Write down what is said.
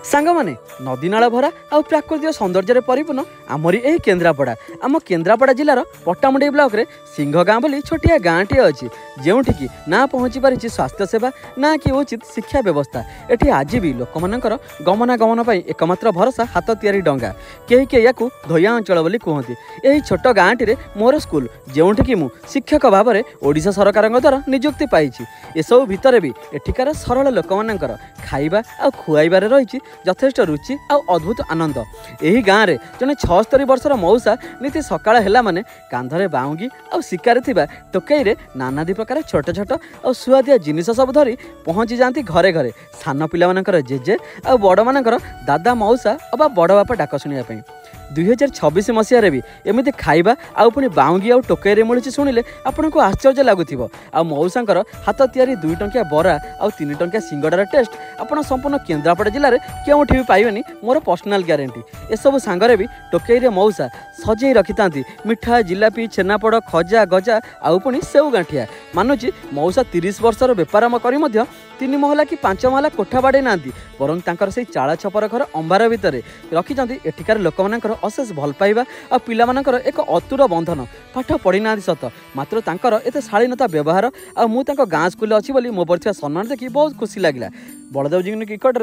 सांगमाने नदी नाल भरा आ प्राकृतिक सौंदर्य परिपूर्ण आमरी यही केन्द्रापड़ा आम केन्द्रापड़ा जिलार पट्टामुंडी ब्लॉक रे सिंह गाँ बोली छोटिया गाँटे अच्छी जोठिकी ना पहुँची पारी स्वास्थ्य सेवा ना कि उचित शिक्षा व्यवस्था। एठी आज भी लोक मानकर गमनागमन पर एकमात्र भरोसा हाथ तियारी डंगा कई कई या धोया अंचल बोली कहती। यही छोट गाँटी मोर स्कूल जोठिकी मु शिक्षक भाव में ओडिशा सरकार द्वारा नियुक्ति पाई। एसबू भितर भी एठिकार सरल लोक मानकर खाइबा आ खुआइबार रही यथेष्ट रुचि आ अद्भुत आनंद। यही गाँव में जड़े 76 वर्षर मौसा नीति सकाळ हेला माने कांधरे बाउंगी आ शिकार थिबा टोकई नानादी प्रकार छोट छोट आ सुआदिया जिनिस सब धरी पहुँची जाती घरे घरे सान पिला जेजे आ बड़ मानकर दादा मौसा अबा बड़ बापा डाक शुणा। 2026 मसीह भी एमती खाइबा आउ पुणी बाउंगी आउ टोकई मिलूँ शुणिले आपन को आश्चर्य लगुव। आ मौसांकर हाथ तियारी 2 टंकिया बरा आ 3 टंकिया सिंगड़ार टेस्ट आपन संपूर्ण केन्द्रापड़ा जिले में केउठी भी पाइबेनी मोर पर्सनाल ग्यारंटी। एसबू सांगरे भी टोकई मौसा सजई रखी था मिठा जिलापी छेनापोड़ खजा गजा आउ पुणी सेउ गांठिया। मानुची मौसा 30 वर्षर बेपार करी 3 महला कि 5 महला कोठा बाड़े ना बरं तांकर से चाला छपर घर अंबार भितर रखी एठिकार लोक मानकर अशेष भल पाइबा आ पिला मानकर एक अतुट बंधन। पाठ पढ़ी ना सत मात्र तांकर एते शालीनता व्यवहार आ मु तांको गाँ स्कूल अच्छी बोली मो पर सम्मान देखी बहुत खुशी लगिला। बलदेव जी निकट